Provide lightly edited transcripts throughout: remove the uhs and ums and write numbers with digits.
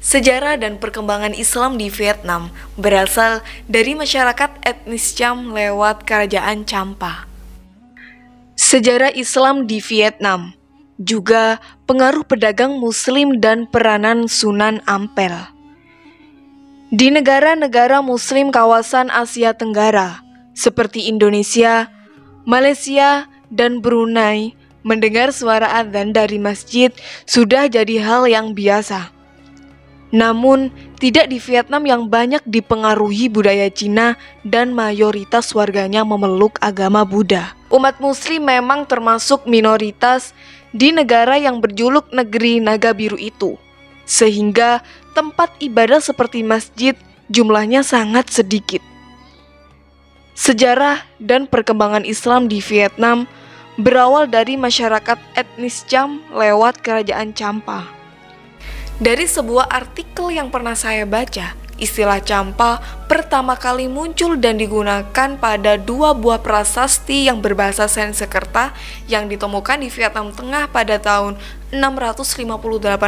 Sejarah dan perkembangan Islam di Vietnam berasal dari masyarakat etnis Cham lewat kerajaan Champa. Sejarah Islam di Vietnam juga pengaruh pedagang Muslim dan peranan Sunan Ampel. Di negara-negara Muslim kawasan Asia Tenggara seperti Indonesia, Malaysia, dan Brunei, mendengar suara adzan dari masjid sudah jadi hal yang biasa. Namun, tidak di Vietnam yang banyak dipengaruhi budaya Cina dan mayoritas warganya memeluk agama Buddha. Umat Muslim memang termasuk minoritas di negara yang berjuluk negeri naga biru itu, sehingga tempat ibadah seperti masjid jumlahnya sangat sedikit. Sejarah dan perkembangan Islam di Vietnam berawal dari masyarakat etnis Cham lewat kerajaan Champa. Dari sebuah artikel yang pernah saya baca, istilah Champa pertama kali muncul dan digunakan pada dua buah prasasti yang berbahasa Sanskerta yang ditemukan di Vietnam Tengah pada tahun 658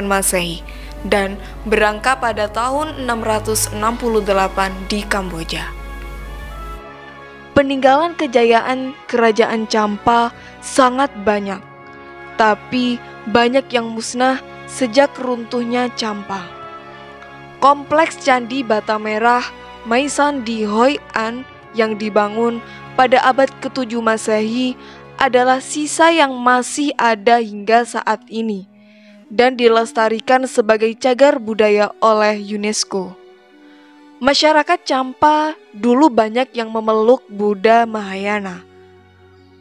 Masehi dan berangkat pada tahun 668 di Kamboja. Peninggalan kejayaan kerajaan Champa sangat banyak, tapi banyak yang musnah sejak runtuhnya Champa. Kompleks Candi Bata Merah Maisan di Hoi An yang dibangun pada abad ke-7 Masehi adalah sisa yang masih ada hingga saat ini dan dilestarikan sebagai cagar budaya oleh UNESCO. Masyarakat Champa dulu banyak yang memeluk Buddha Mahayana.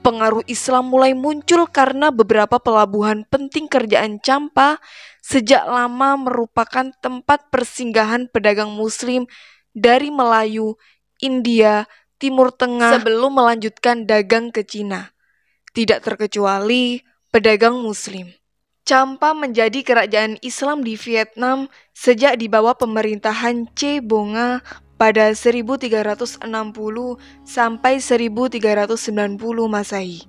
Pengaruh Islam mulai muncul karena beberapa pelabuhan penting kerajaan Champa sejak lama merupakan tempat persinggahan pedagang Muslim dari Melayu, India, Timur Tengah sebelum melanjutkan dagang ke Cina, tidak terkecuali pedagang Muslim. Champa menjadi kerajaan Islam di Vietnam sejak di bawah pemerintahan Ce Bonga pada 1360 sampai 1390 Masehi.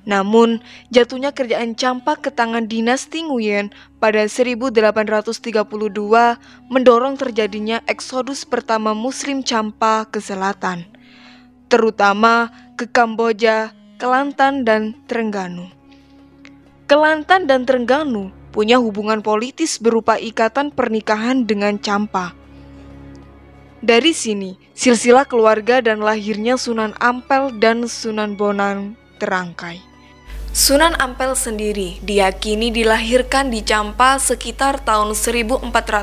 Namun, jatuhnya kerajaan Champa ke tangan dinasti Nguyen pada 1832 mendorong terjadinya eksodus pertama Muslim Champa ke selatan, terutama ke Kamboja, Kelantan, dan Terengganu. Kelantan dan Terengganu punya hubungan politis berupa ikatan pernikahan dengan Champa. Dari sini, silsilah keluarga dan lahirnya Sunan Ampel dan Sunan Bonang terangkai. Sunan Ampel sendiri diyakini dilahirkan di Champa sekitar tahun 1401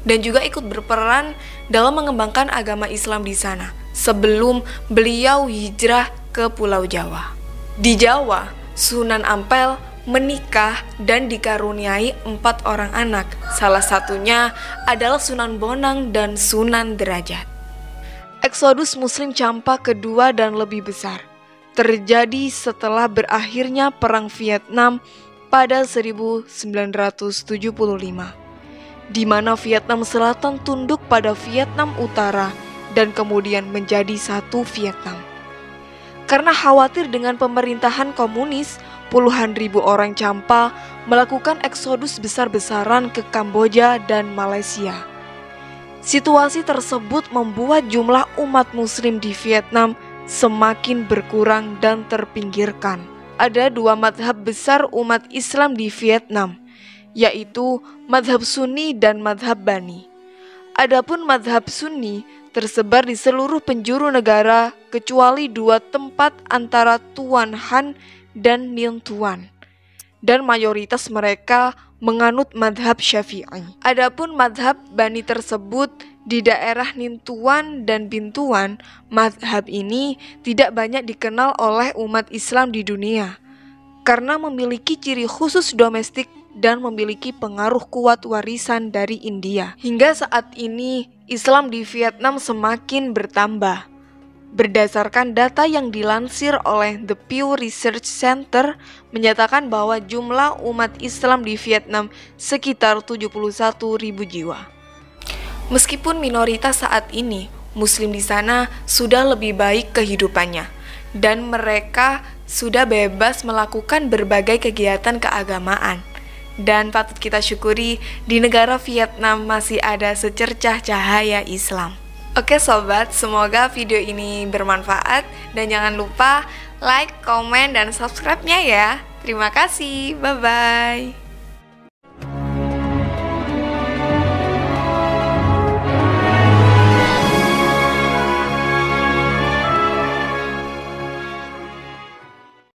dan juga ikut berperan dalam mengembangkan agama Islam di sana sebelum beliau hijrah ke Pulau Jawa. Di Jawa, Sunan Ampel menikah dan dikaruniai 4 orang anak. Salah satunya adalah Sunan Bonang dan Sunan Derajat. Eksodus Muslim Champa kedua dan lebih besar terjadi setelah berakhirnya Perang Vietnam pada 1975, di mana Vietnam Selatan tunduk pada Vietnam Utara dan kemudian menjadi satu Vietnam. Karena khawatir dengan pemerintahan komunis, puluhan ribu orang Champa melakukan eksodus besar-besaran ke Kamboja dan Malaysia. Situasi tersebut membuat jumlah umat Muslim di Vietnam semakin berkurang dan terpinggirkan. Ada 2 madhab besar umat Islam di Vietnam, yaitu madhab Sunni dan madhab Bani. Adapun madhab Sunni tersebar di seluruh penjuru negara kecuali 2 tempat antara Tuan Han dan Ninh Tuan, dan mayoritas mereka menganut madhab Syafi'i. Adapun madhab Bani tersebut di daerah Ninh Tuan dan Binh Tuan, madhab ini tidak banyak dikenal oleh umat Islam di dunia karena memiliki ciri khusus domestik dan memiliki pengaruh kuat warisan dari India. Hingga saat ini, Islam di Vietnam semakin bertambah. Berdasarkan data yang dilansir oleh The Pew Research Center menyatakan bahwa jumlah umat Islam di Vietnam sekitar 71.000 jiwa. Meskipun minoritas saat ini, Muslim di sana sudah lebih baik kehidupannya dan mereka sudah bebas melakukan berbagai kegiatan keagamaan. dan patut kita syukuri di negara Vietnam masih ada secercah cahaya Islam. Oke sobat, semoga video ini bermanfaat dan jangan lupa like, komen, dan subscribe-nya ya. Terima kasih, bye-bye.